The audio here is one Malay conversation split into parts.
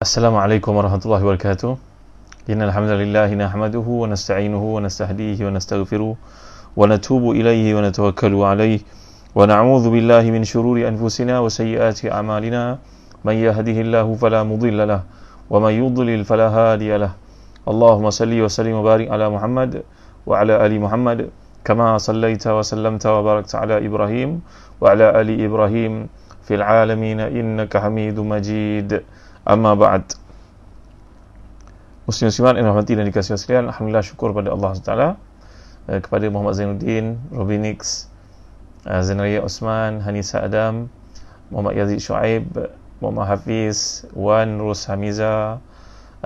Assalamualaikum warahmatullahi wabarakatuh. Innal hamdalillah nahmaduhu wa nasta'inuhu wa nastahdihi wa nastaghfiruh wa natubu ilayhi wa natawakkalu alayhi wa na'udzu billahi min shururi anfusina wa sayyiati a'malina. Man yahdihillahu fala mudilla lahu wa man yudlil fala hadiya lahu. Allahumma salli wa sallim wa barik ala Muhammad wa ala ali Muhammad kama sallaita wa sallamta wa barakta ala Ibrahim wa ala ali Ibrahim fil alamin innaka Hamidum Majid. Amma ba'd. Muslim-muslimat yang dirahmati dan dikasihi sekalian, alhamdulillah syukur pada Allah SWT, kepada Muhammad Zainuddin, Robinix, Zainaria Osman, Hanisa Adam, Muhammad Yazid Shuaib, Muhammad Hafiz, Wan Rus Hamiza,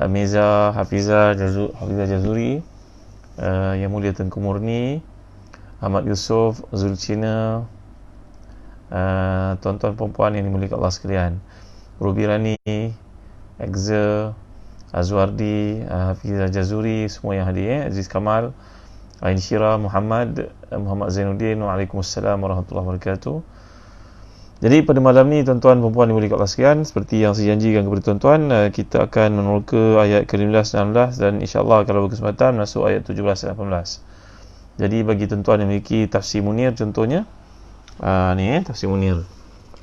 Meza Hafiza Jazuri, Yang Mulia Tengku Murni, Ahmad Yusof, Zulcina, tuan-tuan perempuan yang dimuliakan Allah sekalian, Ruby Rani, Exer, Azwardi, Hafizah Jazuri, semua yang hadir, Aziz Kamal, Ain Syira, Muhammad Zainuddin. Waalaikumsalam warahmatullahi wabarakatuh. Jadi pada malam ni tuan-tuan perempuan dimuliakan Allah sekalian, seperti yang saya janjikan kepada tuan-tuan, kita akan meneroka ayat ke-15 16 dan insya-Allah kalau berkesempatan masuk ayat 17 18. Jadi bagi tuan-tuan yang memiliki tafsir Munir contohnya, tafsir Munir.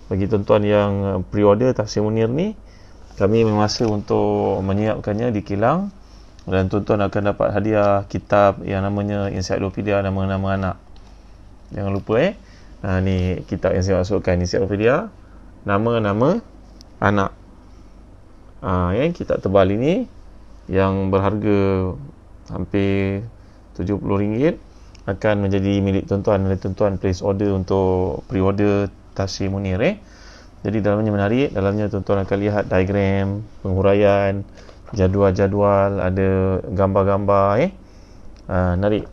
Bagi tuan-tuan yang pre-order tafsir Munir ni, kami memasa untuk menyiapkannya di kilang, dan tuan-tuan akan dapat hadiah kitab yang namanya Ensiklopedia Nama-Nama Anak. Jangan lupa ni kitab yang saya masukkan, Ensiklopedia Nama-Nama Anak. Kitab tebal ini yang berharga hampir RM70 akan menjadi milik tuan-tuan. Tuan-tuan place order untuk pre-order tafsir Munir. Jadi dalamnya menarik, dalamnya tuan-tuan akan lihat diagram, penghuraian, jadual-jadual, ada gambar-gambar menarik.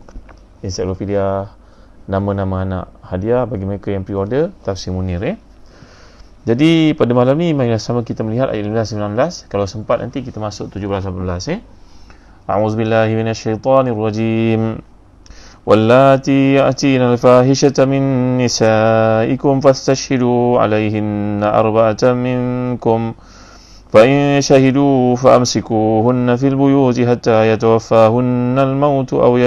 Ensiklopedia Nama-Nama Anak, hadiah bagi mereka yang pre-order tafsir Munir. Jadi pada malam ni mari sama kita melihat ayat 15 19. Kalau sempat nanti kita masuk 17 18. A'udzubillahi minasyaitonirrajim. واللاتي يأتين الفاحشة من نسائكم فاستشهدوا عليهن 4 منكم فإن شهدوا فأمسكوهن في البيوت حتى يتوفاهن الموت أو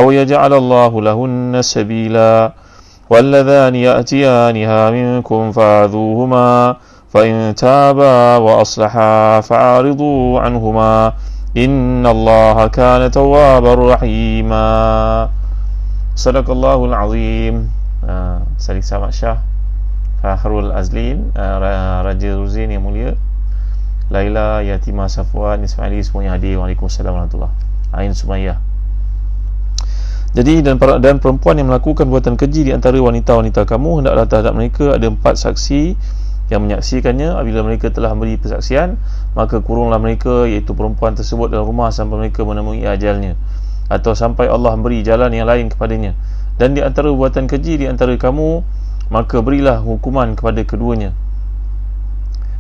يجعل الله لهن سبيلا واللذان يأتيانها منكم فاعذوهما فإن تابا وأصلحا فأعرضوا عنهما إن الله كان توابا رحيما. Sadaqallahul Azim. Saling Samad Shah, Fakhrul Azlin, Raja Ruzin yang mulia, Laila, Yatimah Safwan, Ismaili, semua yang hadir. Waalaikumsalam warahmatullahi wabarakatuh. Ain Sumayyah. Jadi dan perempuan yang melakukan perbuatan keji di antara wanita-wanita kamu, hendaklah terhadap mereka ada 4 saksi yang menyaksikannya. Apabila mereka telah memberi persaksian, maka kurunglah mereka, iaitu perempuan tersebut, dalam rumah sampai mereka menemui ajalnya, atau sampai Allah memberi jalan yang lain kepadanya. Dan di antara perbuatan keji di antara kamu, maka berilah hukuman kepada keduanya.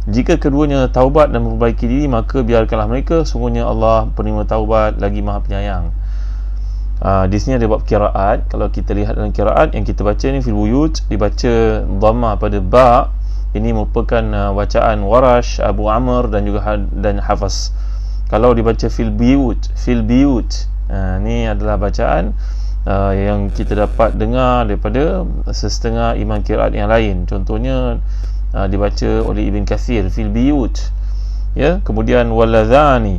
Jika keduanya taubat dan memperbaiki diri, maka biarkanlah mereka, sungguhnya Allah penerima taubat lagi Maha Penyayang. Di sini ada bab qiraat. Kalau kita lihat dalam qiraat yang kita baca ni, fil buyut dibaca dhammah pada ba. Ini merupakan bacaan Warash, Abu Amr dan juga Hafaz. Kalau dibaca fil biyut, ni adalah bacaan yang kita dapat dengar daripada setengah imam qiraat yang lain. Contohnya dibaca oleh Ibn Kathir, fil biyut. Kemudian walladhani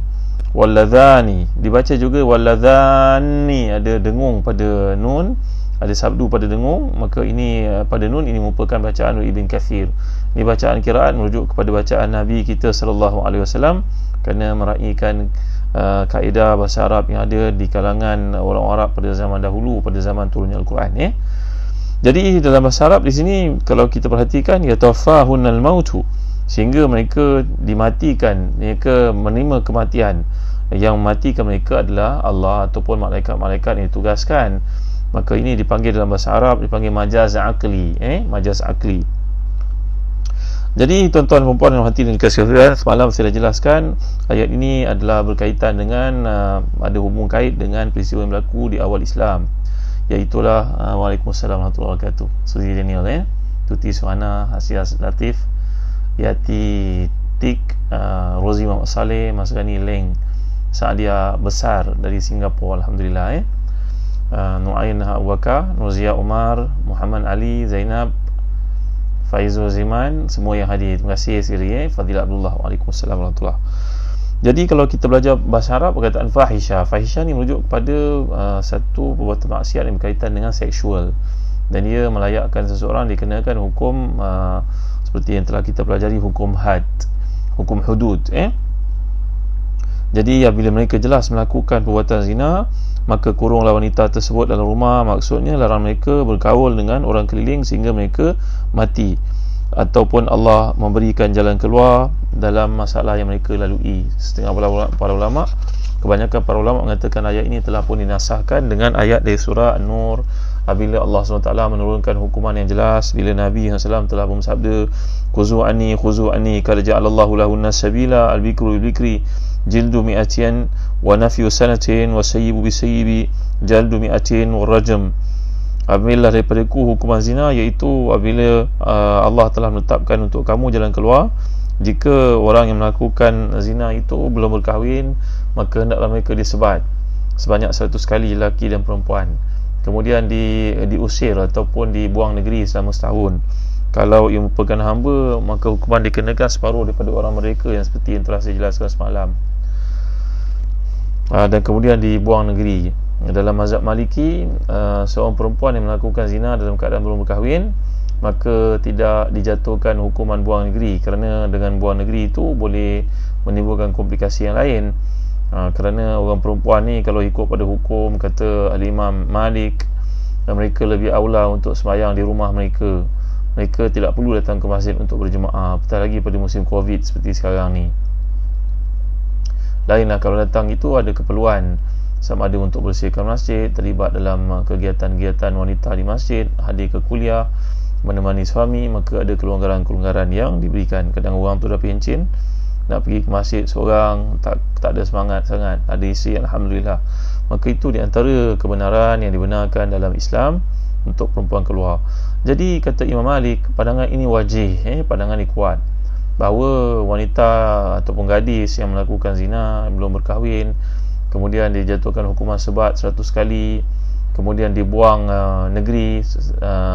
dibaca juga walladhani, ada dengung pada nun, ada sabdu pada dengung, maka ini pada nun, ini merupakan bacaan Ibn Kathir. Ini bacaan qiraat merujuk kepada bacaan Nabi kita sallallahu alaihi wasallam, kerana meraihkan kaedah bahasa Arab yang ada di kalangan orang Arab pada zaman dahulu, pada zaman turunnya Al-Quran. Jadi dalam bahasa Arab di sini kalau kita perhatikan, yatawaffahunal mautu, sehingga mereka dimatikan, mereka menerima kematian. Yang mematikan mereka adalah Allah ataupun malaikat-malaikat yang ditugaskan. Maka ini dipanggil dalam bahasa Arab, dipanggil majaz akli. Majaz akli. Jadi tuan-tuan dan puan yang hati dan dikasihi Allah, semalam saya dah jelaskan ayat ini adalah berkaitan dengan ada hubung kait dengan peristiwa yang berlaku di awal Islam, iaitulah Waalaikumsalam warahmatullahi wabarakatuh. Suzy Daniel, Tuti Suhana, Hasia Latif, Yati Tik Rozi Muhammad Saleh, Masgani Leng Saadia Besar dari Singapura, alhamdulillah. Nu'ain Abu Bakar, Nuzia Umar, Muhammad Ali, Zainab, Faizul Ziman, semua yang hadir, terima kasih sekali. Fadilah Abdullah, waalaikumsalam warahmatullahi. Jadi kalau kita belajar bahasa Arab, perkataan fahisha ni merujuk kepada satu perbuatan maksiat yang berkaitan dengan seksual, dan dia melayakkan seseorang dikenakan hukum seperti yang telah kita pelajari, hukum had, hukum hudud. Jadi apabila mereka jelas melakukan perbuatan zina, maka kurunglah wanita tersebut dalam rumah. Maksudnya larang mereka bergaul dengan orang keliling sehingga mereka mati, ataupun Allah memberikan jalan keluar dalam masalah yang mereka lalui. Setengah para ulama, kebanyakan para ulama mengatakan ayat ini telah pun dinasahkan dengan ayat dari surah An-Nur, apabila Allah SWT menurunkan hukuman yang jelas, bila Nabi SAW telah bersabda, khuzu anni qad ja'alallahu lahunna sabila, al-bikru bil-bikri jildu mi'atin wa nafyu sanatin wa sayyibu bisayyibi jaldu mi'atin wa rajam. Ambillah daripadaku hukuman zina, iaitu apabila Allah telah menetapkan untuk kamu jalan keluar. Jika orang yang melakukan zina itu belum berkahwin, maka hendaklah mereka disebat sebanyak 100 kali, lelaki dan perempuan. Kemudian diusir ataupun dibuang negeri selama setahun. Kalau ia merupakan hamba, maka hukuman dikenakan separuh daripada orang mereka, yang seperti yang telah saya jelaskan semalam. Dan kemudian dibuang negeri. Dalam mazhab Maliki, seorang perempuan yang melakukan zina dalam keadaan belum berkahwin, maka tidak dijatuhkan hukuman buang negeri, kerana dengan buang negeri itu boleh menimbulkan komplikasi yang lain. Kerana orang perempuan ni, kalau ikut pada hukum kata Al-Imam Malik, mereka lebih aula untuk sembahyang di rumah mereka. Mereka tidak perlu datang ke masjid untuk berjemaah, apatah lagi pada musim Covid seperti sekarang ni. Lainlah kalau datang itu ada keperluan, sama ada untuk bersihkan masjid, terlibat dalam kegiatan-kegiatan wanita di masjid, hadir ke kuliah, menemani suami, maka ada kelonggaran-kelonggaran yang diberikan. Kadang orang tu dah pencin nak pergi ke masjid seorang, tak ada semangat sangat, ada isteri, alhamdulillah, maka itu di antara kebenaran yang dibenarkan dalam Islam untuk perempuan keluar. Jadi kata Imam Malik, pandangan ini wajih, pandangan ini kuat, bahawa wanita ataupun gadis yang melakukan zina, yang belum berkahwin, kemudian dijatuhkan hukuman sebat 100 kali, kemudian dibuang negeri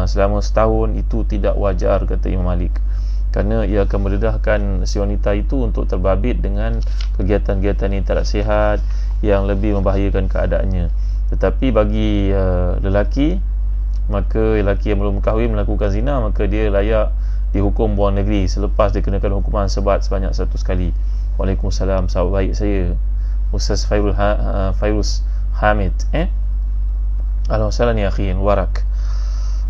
selama setahun, itu tidak wajar kata Imam Malik, kerana ia akan mendedahkan si wanita itu untuk terbabit dengan kegiatan-kegiatan yang tidak sihat, yang lebih membahayakan keadaannya. Tetapi bagi lelaki, maka lelaki yang belum kahwin melakukan zina, maka dia layak dihukum buang negeri selepas dikenakan hukuman sebat sebanyak 100 kali. Waalaikumsalam, sahabat baik saya Ustaz Fairuz Hamid. Alhamdulillah ya akhi warak.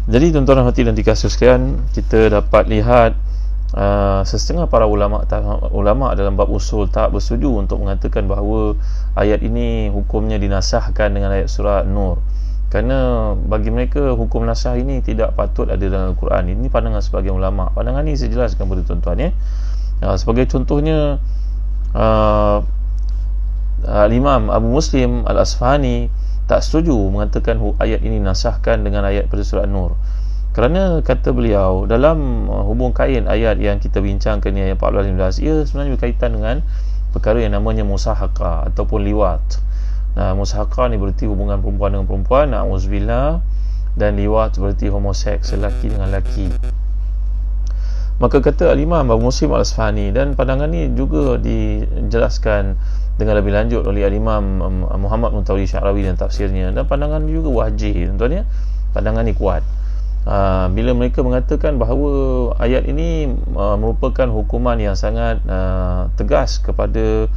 Jadi tuan-tuan hati dan dikasih sekalian, kita dapat lihat setengah para ulama dalam bab usul tak bersetuju untuk mengatakan bahawa ayat ini hukumnya dinasahkan dengan ayat surah Nur, kerana bagi mereka hukum nasah ini tidak patut ada dalam Al-Quran. Ini pandangan sebagian ulama. Pandangan ini saya jelaskan kepada tuan-tuan sebagai contohnya, Imam Abu Muslim Al-Asfahani tak setuju mengatakan ayat ini nasahkan dengan ayat pada surah Nur, kerana kata beliau dalam hubung kain ayat yang kita bincangkan ni, ayat 14-15, ia sebenarnya berkaitan dengan perkara yang namanya musahaqah ataupun liwat. Nah, musahaqah ni berarti hubungan perempuan dengan perempuan, na'udzubillah, dan liwat berarti homoseks, lelaki dengan lelaki. Maka kata Al-Imam Abu Muslim Al-Asfahani, dan pandangan ni juga dijelaskan dengan lebih lanjut oleh Al-Imam Muhammad Muntawli Sya'rawi dan tafsirnya, dan pandangan ni juga wajih tuan-tuan ya, pandangan ni kuat. Bila mereka mengatakan bahawa ayat ini merupakan hukuman yang sangat tegas kepada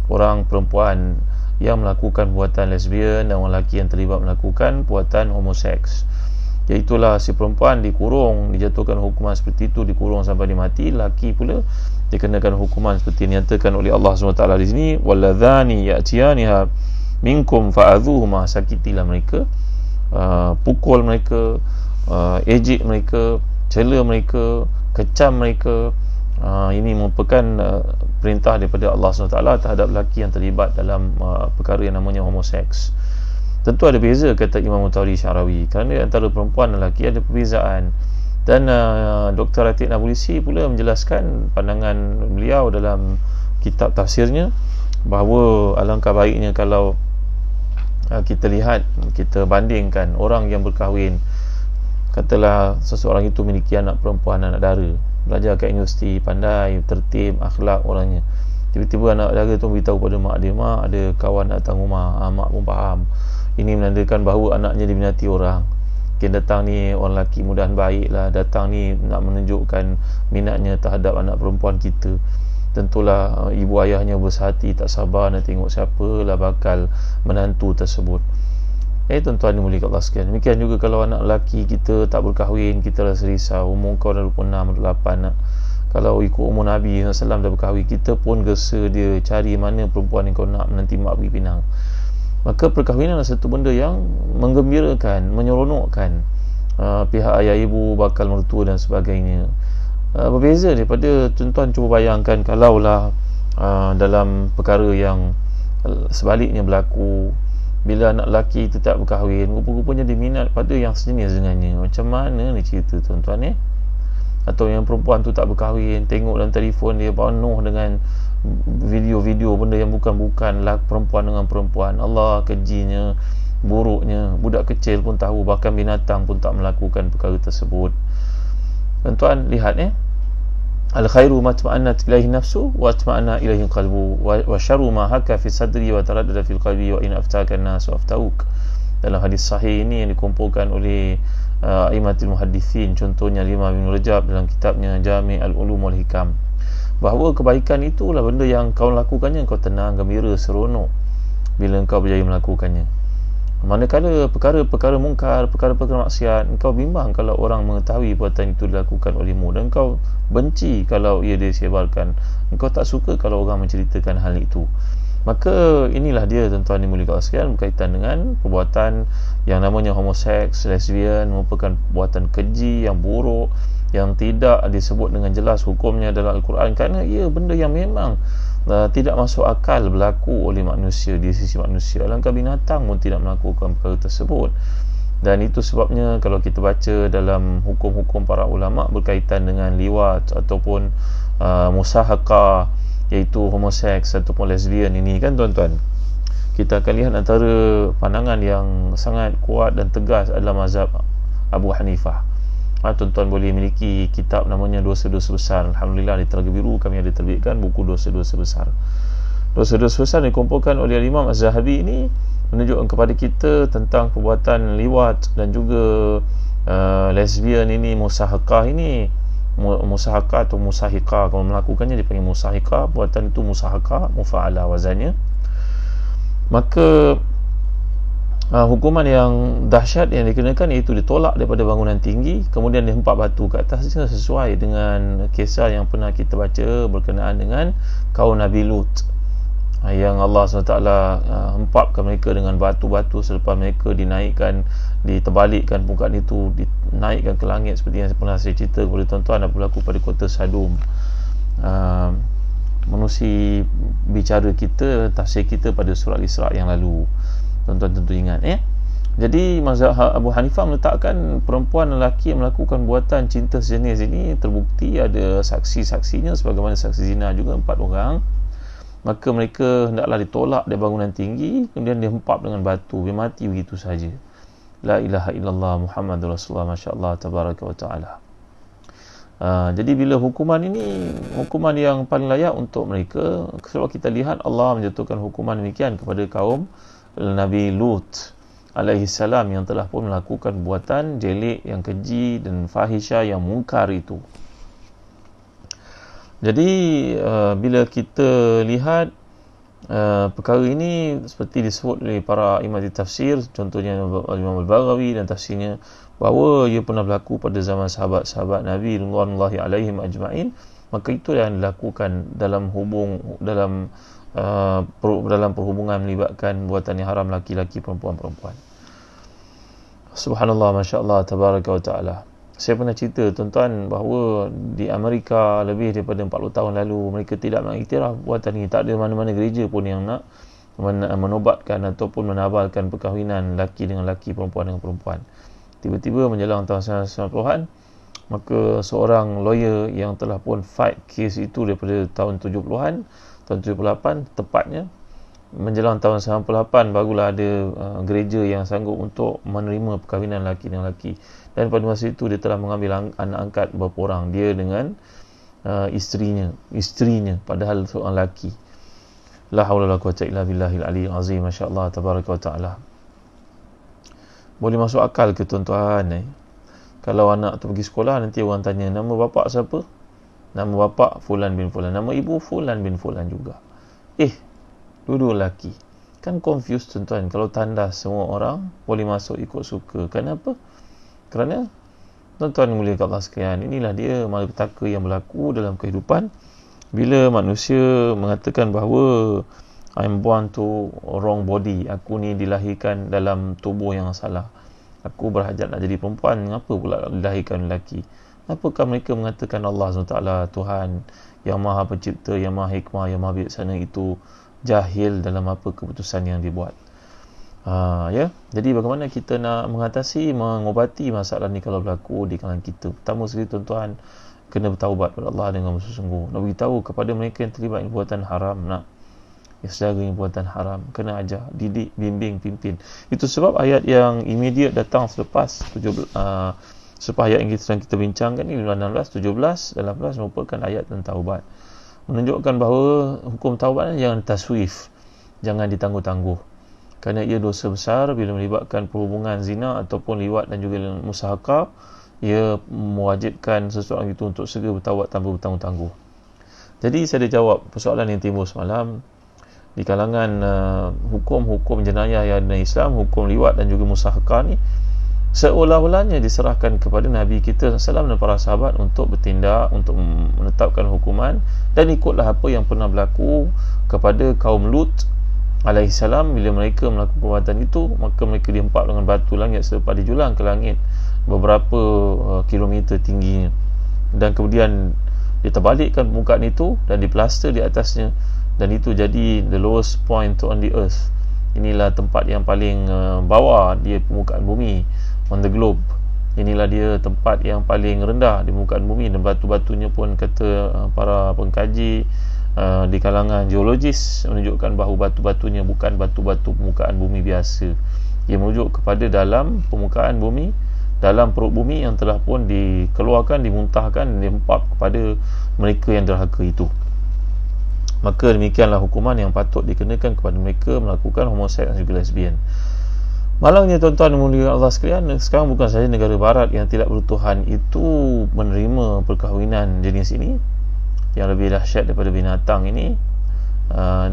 orang perempuan yang melakukan perbuatan lesbian dan orang lelaki yang terlibat melakukan perbuatan homoseks, iaitulah si perempuan dikurung, dijatuhkan hukuman seperti itu, dikurung sampai dia mati. Lelaki pula dikenakan hukuman seperti yang dinyatakan oleh Allah SWT di sini, walladzani ya'tiyaniha minkum fa'adhuhuma, sakitilah mereka, pukul mereka, ejek mereka, cela mereka, kecam mereka. Ini merupakan perintah daripada Allah SWT terhadap lelaki yang terlibat dalam perkara yang namanya homoseks. Tentu ada beza kata Imam Muntawli Sya'rawi, kerana antara perempuan dan lelaki ada perbezaan. Dan Dr. Atik Nabulisi pula menjelaskan pandangan beliau dalam kitab tafsirnya bahawa alangkah baiknya kalau kita lihat, kita bandingkan orang yang berkahwin, katalah seseorang itu memiliki anak perempuan, anak dara, belajar kat universiti, pandai, tertib, akhlak orangnya, tiba-tiba anak dara tu beritahu pada mak dia, mak ada kawan datang rumah, mak pun faham, ini menandakan bahawa anaknya diminati orang. Mungkin datang ni orang lelaki mudahan baik lah, datang ni nak menunjukkan minatnya terhadap anak perempuan kita. Tentulah ibu ayahnya bersahati, tak sabar nak tengok siapalah bakal menantu tersebut. Tuan-tuan dimuliakan Allah sekalian. Demikian juga kalau anak lelaki kita tak berkahwin, kita rasa risau, umur kau dah 26, 28 nak. Kalau ikut umur Nabi SAW dah berkahwin, kita pun gesa dia cari mana perempuan yang kau nak nanti mak beri pinang. Maka perkahwinan adalah satu benda yang menggembirakan, menyeronokkan pihak ayah ibu, bakal mertua dan sebagainya. Berbeza daripada, tuan-tuan cuba bayangkan kalaulah dalam perkara yang sebaliknya berlaku, bila anak lelaki itu tak berkahwin, rupa-rupanya dia minat pada yang sejenis dengannya. Macam mana ni cerita, tuan-tuan Atau yang perempuan tu tak berkahwin, tengok dalam telefon dia penuh dengan video-video benda yang bukan-bukan, perempuan dengan perempuan. Allah, kejinya, buruknya. Budak kecil pun tahu, bahkan binatang pun tak melakukan perkara tersebut. Tuan-tuan lihat al-khairu ma tma'annat ilaihi nafsu wa tma'anna ilaihi qalbu wa syarru ma haka fi sadri wa taraddada fil qalbi wa in aftaka an-nas wa aftauk. Dalam hadis sahih ini yang dikumpulkan oleh Aimatul Muhaddithin, contohnya Imam Ibn Rajab dalam kitabnya Jami' al-Ulum wal Hikam, bahawa kebaikan itulah benda yang kau lakukannya kau tenang, gembira, seronok bila kau berjaya melakukannya. Manakala perkara-perkara mungkar, perkara-perkara maksiat, engkau bimbang kalau orang mengetahui perbuatan itu dilakukan olehmu, dan engkau benci kalau ia disebarkan, engkau tak suka kalau orang menceritakan hal itu. Maka inilah dia, tuan-tuan dimuliakan Allah sekalian, berkaitan dengan perbuatan yang namanya homoseks, lesbian, merupakan perbuatan keji yang buruk, yang tidak disebut dengan jelas hukumnya dalam Al-Quran, kerana ia benda yang memang tidak masuk akal berlaku oleh manusia, di sisi manusia. Alangkah binatang pun tidak melakukan perkara tersebut. Dan itu sebabnya kalau kita baca dalam hukum-hukum para ulama berkaitan dengan liwat ataupun musahaqah, iaitu homoseks ataupun lesbian ini kan, tuan-tuan, kita akan lihat antara pandangan yang sangat kuat dan tegas adalah mazhab Abu Hanifah. Tuan-tuan boleh miliki kitab namanya Dosa-Dosa Besar. Alhamdulillah di Telaga Biru kami ada terbitkan buku Dosa-Dosa Besar. Dosa-dosa besar dikumpulkan oleh Imam Az-Zahabi ini menunjukkan kepada kita tentang perbuatan liwat dan juga lesbian ini, musahaqah ini, musahaqah atau musahiqah, kalau melakukannya dipanggil musahiqah, perbuatan itu musahaqah, mufa'alah wazannya. Maka hukuman yang dahsyat yang dikenakan iaitu ditolak daripada bangunan tinggi, kemudian dihempak batu ke atasnya, sesuai dengan kisah yang pernah kita baca berkenaan dengan kaum Nabi Lut, yang Allah SWT hempapkan mereka dengan batu-batu selepas mereka dinaikkan, diterbalikkan permukaan itu, dinaikkan ke langit, seperti yang pernah saya cerita kepada tuan-tuan apa berlaku pada kota Sadum. Menerusi bicara kita, tafsir kita pada surah Al-Isra yang lalu, tuan-tuan tentu ingat Jadi mazhab Abu Hanifah meletakkan perempuan dan lelaki yang melakukan buatan cinta sejenis ini terbukti ada saksi-saksinya, sebagaimana saksi zina juga 4 orang, maka mereka hendaklah ditolak dari bangunan tinggi, kemudian dihempap dengan batu, dia mati begitu saja. La ilaha illallah Muhammadur Rasulullah, masya-Allah, tabaraka wa taala. Jadi bila hukuman ini hukuman yang paling layak untuk mereka, sebab kita lihat Allah menjatuhkan hukuman demikian kepada kaum Nabi Lut alaihi salam yang telah pun melakukan buatan jelek yang keji dan fahisha yang mungkar itu. Jadi bila kita lihat perkara ini seperti disebut oleh para imam tafsir, contohnya Imam Al-Baghawi dan tafsirnya, bahawa ia pernah berlaku pada zaman sahabat-sahabat Nabi radhiyallahu alaihim ajma'in, maka itu yang dilakukan dalam perhubungan melibatkan buatan yang haram laki-laki, perempuan-perempuan. Subhanallah, masya-Allah, tabaraka wa taala. Saya pernah cerita, tuan-tuan, bahawa di Amerika lebih daripada 40 tahun lalu mereka tidak mengiktiraf buatan ini. Tak ada mana-mana gereja pun yang nak menobatkan ataupun menabalkan perkahwinan laki dengan laki, perempuan dengan perempuan. Tiba-tiba menjelang tahun 1990-an, Maka seorang lawyer yang telah pun fight kes itu daripada tahun 70-an, tahun 78 tepatnya, menjelang tahun 98 barulah ada gereja yang sanggup untuk menerima perkahwinan lelaki dan lelaki. Dan pada masa itu dia telah mengambil anak angkat beberapa orang, dia dengan isterinya padahal seorang lelaki. La haula wala quwwata illa billahil aliyyil azim. Masya-Allah tabaraka wa taala. Boleh masuk akal ke tuan-tuan kalau anak tu pergi sekolah, nanti orang tanya nama bapa siapa? Nama bapa Fulan bin Fulan, nama ibu Fulan bin Fulan juga. Dua-dua lelaki. Kan confused tuan-tuan. Kalau tandas semua orang boleh masuk ikut suka. Kenapa? Kerana tuan-tuan mulia kat Allah sekalian, inilah dia malapetaka yang berlaku dalam kehidupan bila manusia mengatakan bahawa I'm born to wrong body, aku ni dilahirkan dalam tubuh yang salah, aku berhajat nak jadi perempuan, kenapa pula dilahirkan lelaki? Apakah mereka mengatakan Allah SWT, Tuhan yang maha pencipta, yang maha hikmah, yang maha bijaksana itu jahil dalam apa keputusan yang dibuat? Jadi bagaimana kita nak mengatasi, mengobati masalah ni kalau berlaku di kalangan kita? Pertama sekali tuan-tuan, kena bertaubat kepada Allah dengan bersungguh-sungguh. Nak beritahu kepada mereka yang terlibat perbuatan haram, saudara yang perbuatan haram, kena ajar, didik, bimbing, pimpin. Itu sebab ayat yang immediate datang selepas ayat yang sedang kita bincangkan ni, 16, 17, 18 merupakan ayat tentang taubat, menunjukkan bahawa hukum taubat jangan taswif, jangan ditangguh-tangguh, kerana ia dosa besar bila melibatkan perhubungan zina ataupun liwat dan juga musahakah. Ia mewajibkan seseorang itu untuk segera bertaubat tanpa bertangguh-tangguh. Jadi saya ada jawab persoalan yang timbul semalam di kalangan hukum-hukum jenayah yang ada Islam, hukum liwat dan juga musahakah ni seolah-olahnya diserahkan kepada Nabi kita SAW dan para sahabat untuk bertindak, untuk menetapkan hukuman, dan ikutlah apa yang pernah berlaku kepada kaum Lut alaihissalam. Bila mereka melakukan perbuatan itu, maka mereka dihempap dengan batu langit serta dijulang ke langit beberapa kilometer tingginya, dan kemudian diterbalikkan permukaan itu dan diplaster di atasnya, dan itu jadi the lowest point on the earth. Inilah tempat yang paling bawah di permukaan bumi, on the globe. Inilah dia tempat yang paling rendah di permukaan bumi, dan batu-batunya pun kata para pengkaji di kalangan geologis menunjukkan bahawa batu-batunya bukan batu-batu permukaan bumi biasa. Ia merujuk kepada dalam permukaan bumi, dalam perut bumi yang telah pun dikeluarkan, dimuntahkan dan dihempap kepada mereka yang derhaka itu. Maka demikianlah hukuman yang patut dikenakan kepada mereka melakukan homoseks dan juga lesbian. Malangnya tuan-tuan mulia Allah sekalian, sekarang bukan sahaja negara barat yang tidak bertuhan itu menerima perkahwinan jenis ini yang lebih dahsyat daripada binatang ini,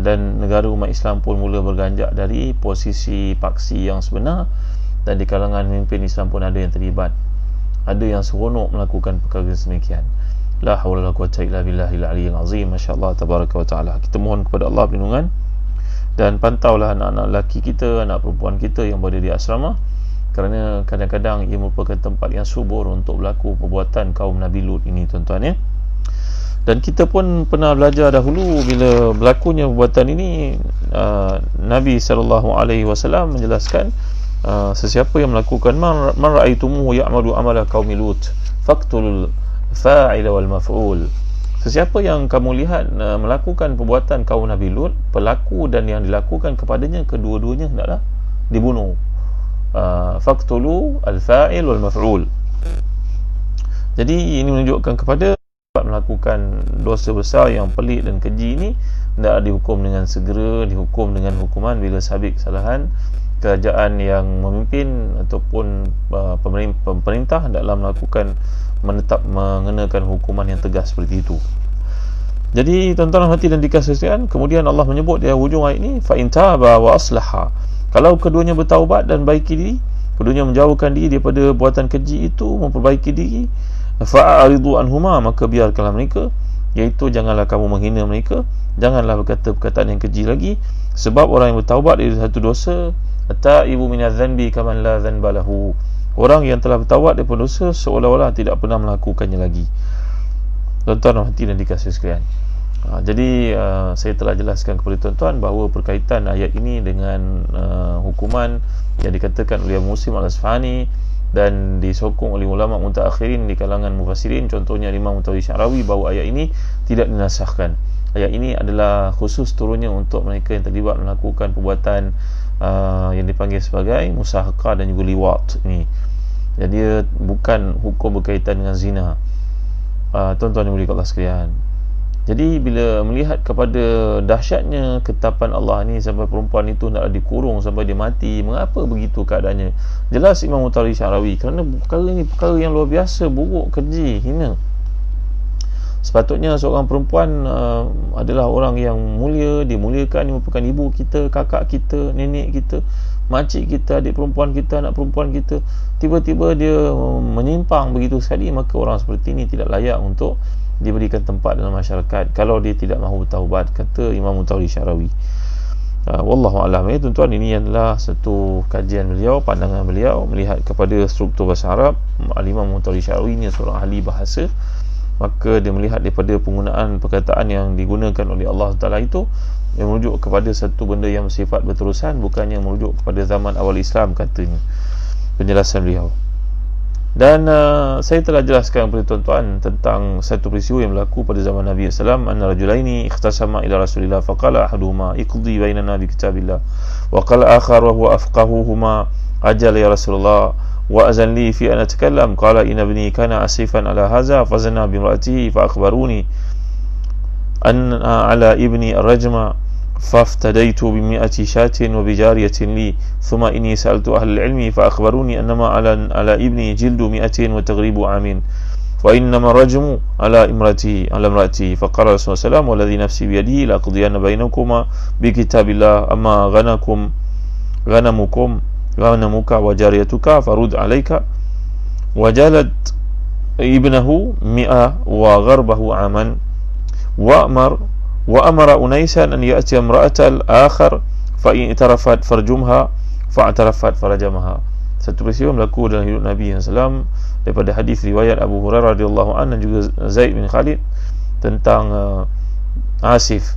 dan negara umat Islam pun mula berganjak dari posisi paksi yang sebenar, dan di kalangan pemimpin Islam pun ada yang terlibat, ada yang seronok melakukan perkara sedemikian. La haula wala quwwata illa billahil aliyyil azim. Masya-Allah tabaraka wa taala. Kita mohon kepada Allah perlindungan, dan pantaulah anak-anak lelaki kita, anak perempuan kita yang berada di asrama, kerana kadang-kadang ia merupakan tempat yang subur untuk berlaku perbuatan kaum Nabi Lut ini tuan-tuan Dan kita pun pernah belajar dahulu bila berlakunya perbuatan ini, Nabi SAW menjelaskan, sesiapa yang melakukan man ra'aitumuhu ya'malu amala qaumi Lut faqtulul fa'ila wal maf'ul. Sesiapa yang kamu lihat melakukan perbuatan kaum Nabi Lut, pelaku dan yang dilakukan kepadanya, kedua-duanya hendaklah dibunuh. Faqtulu al-fa'il wal maf'ul. Jadi ini menunjukkan kepada melakukan dosa besar yang pelik dan keji ini hendaklah dihukum dengan segera, dihukum dengan hukuman bila sabit kesalahan kerajaan yang memimpin ataupun pemerintah hendaklah mengenakan hukuman yang tegas seperti itu. Jadi tuan-tuan hati dan dikasihkan, kemudian Allah menyebut di hujung ayat ini, fa in taba wa aslaha. Kalau keduanya bertaubat dan baiki diri, keduanya menjauhkan diri daripada buatan keji itu, memperbaiki diri, fa'aridu anhuma, maka biarkanlah mereka, iaitu janganlah kamu menghina mereka, janganlah berkata perkataan yang keji lagi, sebab orang yang bertaubat dari satu dosa, at-taibu minadz-dzanbi kaman la dzanba lahu. Orang yang telah bertaubat daripada dosa seolah-olah tidak pernah melakukannya lagi. Tuan-tuan hati dan dikasihi sekalian, jadi saya telah jelaskan kepada tuan-tuan bahawa berkaitan ayat ini dengan hukuman yang dikatakan oleh Muslim Al-Asfahani dan disokong oleh ulama mutaakhirin di kalangan mufassirin, contohnya Imam Mutawi Syarawi, bahawa ayat ini tidak dinasahkan. Ayat ini adalah khusus turunnya untuk mereka yang terlibat melakukan perbuatan yang dipanggil sebagai musahaqah dan juga liwat ini. Jadi dia bukan hukum berkaitan dengan zina. Tuan-tuan yang mulia Allah sekalian, jadi bila melihat kepada dahsyatnya ketetapan Allah ni sampai perempuan itu nak dikurung sampai dia mati, mengapa begitu keadaannya? Jelas Imam Mutawi Syarawi, kerana perkara ini perkara yang luar biasa, buruk, keji, hina. Sepatutnya seorang perempuan adalah orang yang mulia, dimuliakan, dia merupakan ibu kita, kakak kita, nenek kita, makcik kita, adik perempuan kita, anak perempuan kita. Tiba-tiba dia menyimpang begitu sekali, maka orang seperti ini tidak layak untuk diberikan tempat dalam masyarakat kalau dia tidak mahu bertaubat, kata Imam Mutawi Syarawi. Wallahu a'lam. Tuan-tuan, ini adalah satu kajian beliau, pandangan beliau melihat kepada struktur bahasa Arab. Imam Mutawi Syarawi ini seorang ahli bahasa, maka dia melihat daripada penggunaan perkataan yang digunakan oleh Allah Ta'ala itu yang merujuk kepada satu benda yang bersifat berterusan, bukannya merujuk kepada zaman awal Islam, katanya penjelasan beliau. Dan saya telah jelaskan kepada tuan-tuan tentang satu peristiwa yang berlaku pada zaman Nabi SAW. Anna rajulaini ikhtasama ila Rasulillah faqala ahaduhuma iqdi bainana bi kitabillah wa qala akhar wa huwa afqahuhuma ajal ya Rasulullah wa azan li fi an atakallam qala inna ibni kana asifan ala hadha fazana bi imraatihi fa akhbaruni an ala ibni ar-rajma فافتديت ب100 شاة وبجارية لي ثم إني سألت أهل العلم فأخبروني أنما على ابني جلد 200 وتغريب عام وإنما الرجم على امرأته فقال رسول الله صلى الله عليه وسلم والذي نفسي بيده لأقضين بينكما بكتاب الله أما غنمك وجاريتك فرد عليك وجلد ابنه 100 وغربه عاما وأمر أنيسا أن يأتي امرأة الآخر فإن اعترفت فرجمها فاعترفت فرجمها. Satu peristiwa berlaku dalam hidup Nabi SAW daripada hadis riwayat Abu Hurairah radhiyallahu anhu dan juga Zaid bin Khalid tentang Asif,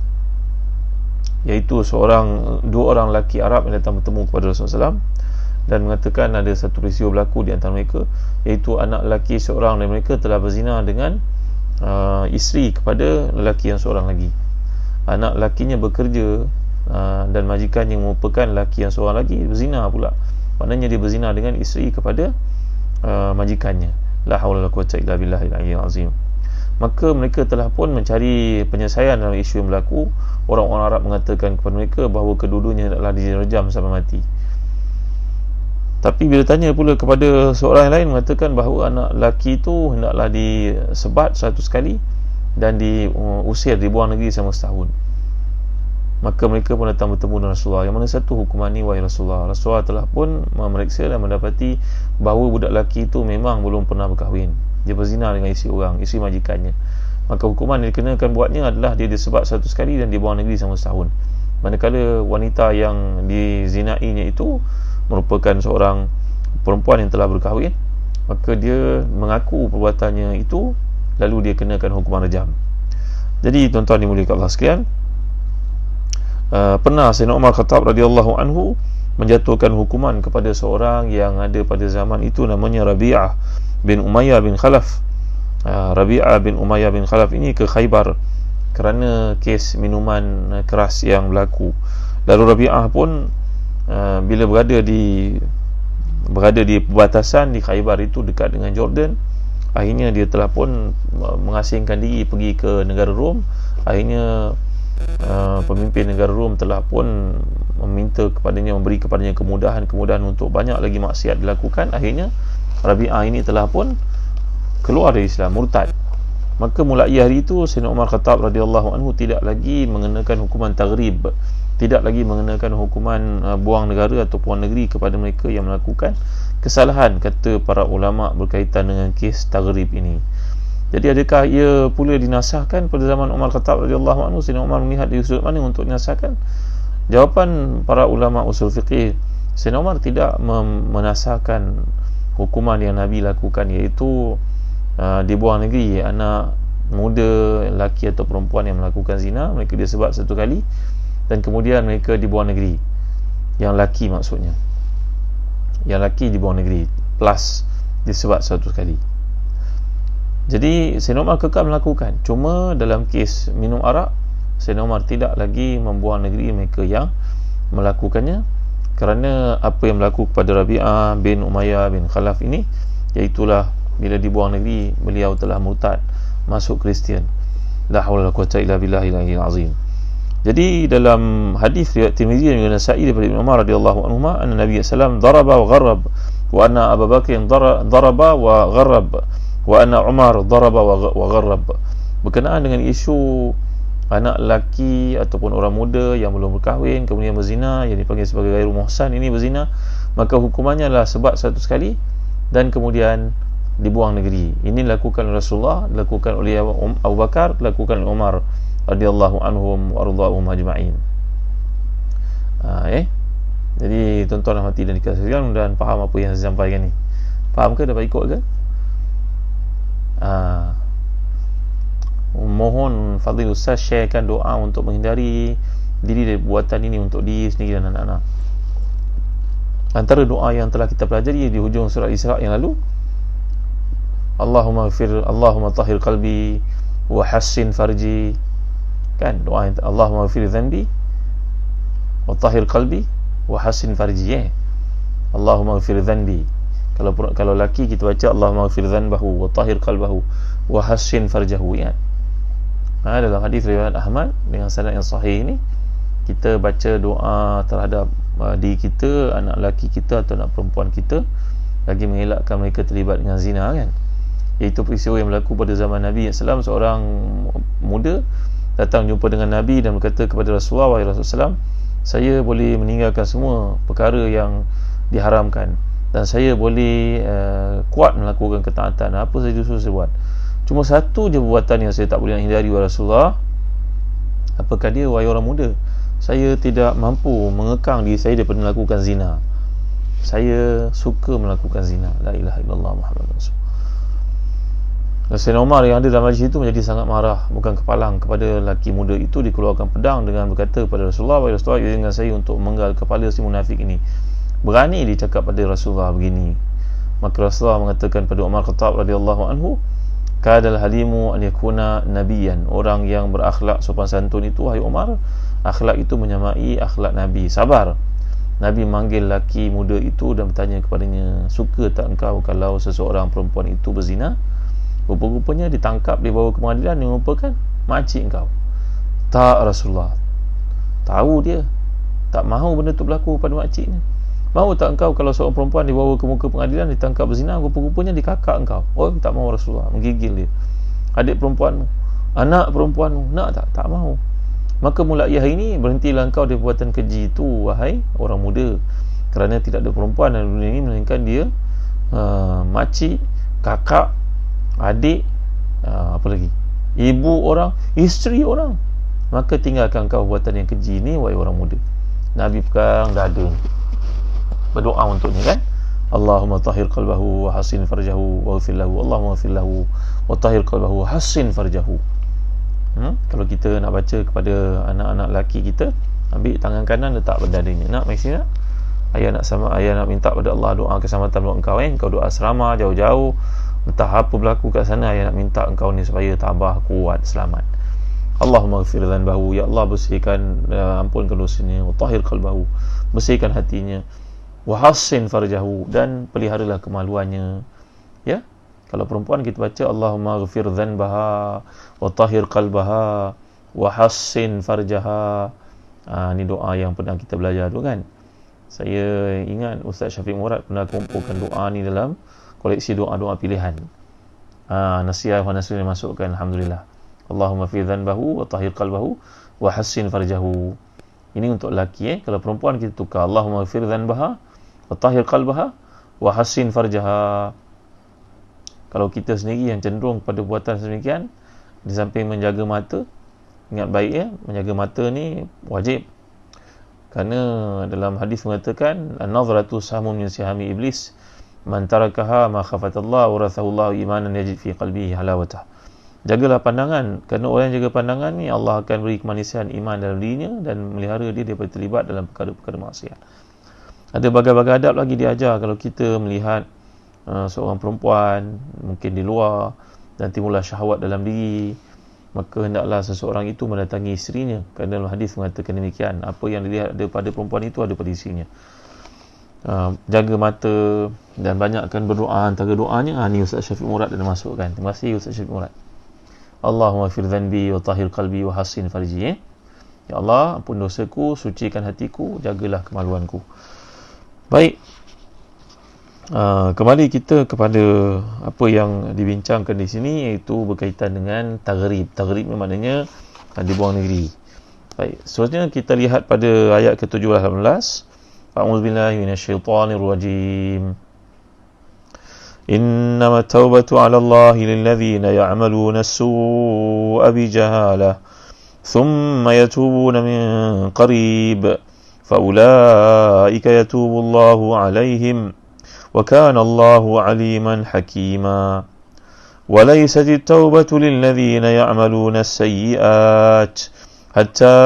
iaitu dua orang lelaki Arab yang datang bertemu kepada Rasulullah SAW dan mengatakan ada satu peristiwa berlaku di antara mereka, iaitu anak lelaki seorang dari mereka telah berzina dengan isteri kepada lelaki yang seorang lagi. Anak lakinya bekerja dan majikan yang merupakan lelaki yang seorang lagi berzina pula. Maknanya dia berzina dengan isteri kepada majikannya. La haula wala quwwata illa billahil aliyyil azim. Maka mereka telah pun mencari penyelesaian dalam isu yang berlaku. Orang-orang Arab mengatakan kepada mereka bahawa kedua-duanya hendaklah direjam sampai mati. Tapi bila tanya pula kepada seorang yang lain, mengatakan bahawa anak lelaki itu hendaklah disebat 100 kali dan diusir, dibuang negeri selama setahun. Maka mereka pun datang bertemu dengan Rasulullah. Yang mana satu hukuman ni wahai Rasulullah? Rasulullah telah pun memeriksa dan mendapati bahawa budak lelaki itu memang belum pernah berkahwin. Dia berzina dengan isteri orang, isteri majikannya. Maka hukuman yang dikenakan buatnya adalah dia disebat 100 kali dan dibuang negeri selama setahun. Manakala wanita yang dizinainya itu merupakan seorang perempuan yang telah berkahwin, maka dia mengaku perbuatannya itu, lalu dia kenakan hukuman rejam. Jadi tuan-tuan dimuliakan Allah sekalian, pernah Sayyidina Umar Khattab radhiyallahu anhu menjatuhkan hukuman kepada seorang yang ada pada zaman itu, namanya Rabi'ah bin Umayyah bin Khalaf. Rabi'ah bin Umayyah bin Khalaf ini ke Khaybar kerana kes minuman keras yang berlaku. Lalu Rabi'ah pun bila berada di perbatasan di Khaybar itu dekat dengan Jordan, akhirnya dia telah pun mengasingkan diri pergi ke negara Rom. Akhirnya pemimpin negara Rom telah pun meminta kepadanya, memberi kepadanya kemudahan untuk banyak lagi maksiat dilakukan. Akhirnya Rabi'ah ini telah pun keluar dari Islam, murtad. Maka mulai hari itu Sayyidina Umar Khattab radhiyallahu anhu tidak lagi mengenakan hukuman taghrib, tidak lagi mengenakan hukuman buang negara atau buang negeri kepada mereka yang melakukan kesalahan, kata para ulama berkaitan dengan kes taghrib ini. Jadi adakah ia pula dinasahkan pada zaman Umar Khattab radhiyallahu anhu? Sayyidina Umar melihat dari sudut mana untuk dinasahkan? Jawapan para ulama usul fiqih, Sayyidina Umar tidak menasahkan hukuman yang Nabi lakukan, iaitu dibuang negeri anak muda, lelaki atau perempuan yang melakukan zina, mereka disebat 1 kali dan kemudian mereka dibuang negeri. Yang lelaki maksudnya, yang lelaki dibuang negeri, plus disebat 100 kali. Jadi Sayyidina Umar kekal melakukan, cuma dalam kes minum arak, Sayyidina Umar tidak lagi membuang negeri mereka yang melakukannya, kerana apa yang berlaku kepada Rabi'ah bin Umayyah bin Khalaf ini, iaitulah bila dibuang negeri beliau telah murtad masuk Kristian. La haula wala quwwata illa billahil azim. Jadi dalam hadis riwayat Tirmizi dan Nasa'i daripada Ibn Umar radhiyallahu anhu, anna Nabi sallallahu daraba wa gharrab wa anna Abu Bakr daraba wa gharrab wa anna Umar daraba wa gharrab. Berkenaan dengan isu anak lelaki ataupun orang muda yang belum berkahwin kemudian berzina, yang dipanggil sebagai ghairu muhsan, ini berzina, maka hukumannya adalah sebat 100 kali dan kemudian dibuang negeri. Ini dilakukan oleh Rasulullah, dilakukan oleh Abu Bakar, dilakukan oleh Umar radhiyallahu anhum wa radhahum ajma'in. Jadi tuan-tuan dan hadirin dikasihan dan faham apa yang saya sampaikan ni. Faham ke? Dapat ikut ke? Mohon Fadil Ustaz sharekan doa untuk menghindari diri dari buatan ini untuk diri sendiri dan anak-anak. Antara doa yang telah kita pelajari di hujung surah Isra yang lalu, Allahumma tahhir qalbi wa hassin farji, kan doa yang Allahumma ghfir dhanbi wa tahhir qalbi wa hassin farji. Allahumma ghfir dhanbi, kalau laki kita baca Allahumma ghfir dhanbahu wa tahhir qalbahu wa hassin farjahu. Dalam hadis riwayat Ahmad dengan sanad yang sahih ini, kita baca doa terhadap diri kita, anak lelaki kita atau anak perempuan kita, lagi mengelakkan mereka terlibat dengan zina, kan. Iaitu peristiwa yang berlaku pada zaman Nabi SAW. Seorang muda datang jumpa dengan Nabi dan berkata kepada Rasulullah, wahai Rasulullah, saya boleh meninggalkan semua perkara yang diharamkan dan saya boleh kuat melakukan ketaatan, apa saja suruh saya buat. Cuma satu je perbuatan yang saya tak boleh nak hindari, wahai Rasulullah. Apakah dia, wahai orang muda? Saya tidak mampu mengekang diri saya daripada melakukan zina. Saya suka melakukan zina. La ilaha illallah Muhammadur Rasul. Sayyidina Umar yang ada dalam majlis itu menjadi sangat marah, bukan kepalang, kepada lelaki muda itu. Dikeluarkan pedang dengan berkata kepada Rasulullah, wahai Rasulullah, dengan saya untuk menggal kepala si munafik ini. Berani dia cakap pada Rasulullah begini. Maka Rasulullah mengatakan pada Umar Khattab radhiyallahu anhu, kadal halimu an yakuna nabiyan. Orang yang berakhlak sopan santun itu, wahai Umar, akhlak itu menyamai akhlak Nabi. Sabar. Nabi manggil lelaki muda itu dan bertanya kepadanya, suka tak engkau kalau seseorang perempuan itu berzina? Rupa-rupanya ditangkap, dibawa ke pengadilan, dia merupakan makcik engkau. Tak, Rasulullah. Tahu dia tak mahu benda tu berlaku pada makciknya. Mahu tak engkau kalau seorang perempuan dibawa ke muka pengadilan, ditangkap berzina, rupa-rupanya dikakak engkau? Oh, tak mahu Rasulullah. Menggigil dia. Adik perempuanmu, anak perempuanmu, nak tak? Tak mahu. Maka mulai hari ini berhentilah engkau dari perbuatan keji itu, wahai orang muda, kerana tidak ada perempuan dalam dunia ini melainkan dia makcik, kakak, adik, apa lagi, ibu orang, isteri orang. Maka tinggalkan kau perbuatan yang keji ni, wahai orang muda. Nabi pegang dada, berdoa untuknya, kan. Allahumma tahhir qalbahu wa hassin farjahu wa ghfir lahu. Allahumma ghfir lahu wa tahhir qalbahu wa hassin farjahu. Kalau kita nak baca kepada anak-anak lelaki kita, ambil tangan kanan, letak pada dadanya. Nak mai sini nak? Ayah nak minta pada Allah doa keselamatan buat engkau, Kau doa asrama jauh-jauh, entah apa berlaku kat sana, ayah nak minta engkau ni supaya tambah kuat, selamat. Allahumma ghfir dhanbahu, ya Allah bersihkan, ampunkan dosanya, wa tahhir qalbahu, bersihkan hatinya, wa hassin farjahu, dan peliharalah kemaluannya. Ya, kalau perempuan kita baca Allahumma ghfir dhanbaha wa tahhir qalbaha wa hassin farjaha. Ni doa yang pernah kita belajar tu, kan. Saya ingat Ustaz Syafiq Murad pernah kumpulkan doa ni dalam koleksi doa-doa pilihan. Nasihat wa nasrul masukkan, alhamdulillah. Allahumma fi dhanbahu wa tahhir qalbahu wa hassin farjahu. Ini untuk lelaki. Kalau perempuan kita tukar Allahumma ghfir dhanbaha wa tahhir qalbaha wa hassin farjaha. Kalau kita sendiri yang cenderung pada buatan sedemikian, di samping menjaga mata, ingat baik, menjaga mata ni wajib. Kerana dalam hadis mengatakan an-nazratu sahmun min sihami iblis, man tarakaha ma khafatallah warathahu Allah imanan yajid fi qalbihi halawatah. Jagalah pandangan, kerana orang yang jaga pandangan ni, Allah akan beri kemanisian iman dalam dirinya dan melihara dia daripada terlibat dalam perkara-perkara maksiat. Ada bagai-bagai adab lagi diajar kalau kita melihat seorang perempuan mungkin di luar dan timbullah syahwat dalam diri, maka hendaklah seseorang itu mendatangi isterinya, kerana dalam hadis mengatakan demikian, apa yang dilihat daripada perempuan itu ada pada isterinya. Jaga mata dan banyakkan berdoa. Antara doanya ni Ustaz Syafiq Murad dah masukkan. Terima kasih Ustaz Syafiq Murad. Allahumma fir dhanbi wa tahhir qalbi wa hassin farji. Ya Allah, ampun dosaku, sucikan hatiku, jagalah kemaluanku. Baik, kembali kita kepada apa yang dibincangkan di sini, iaitu berkaitan dengan taghrib. Taghrib maknanya dibuang negeri. Baik, seterusnya kita lihat pada ayat ke-17-18. A'udzubillahi minasyaitonir rajim. Innama taubatu 'ala Allahi lilladzina ya'maluna as-su'a bijahalah thumma yatubuna min qarib faulaika yatubu Allahu 'alaihim wa kana Allahu 'aliman hakima. وليست التوبة للذين يعملون السيئات حتى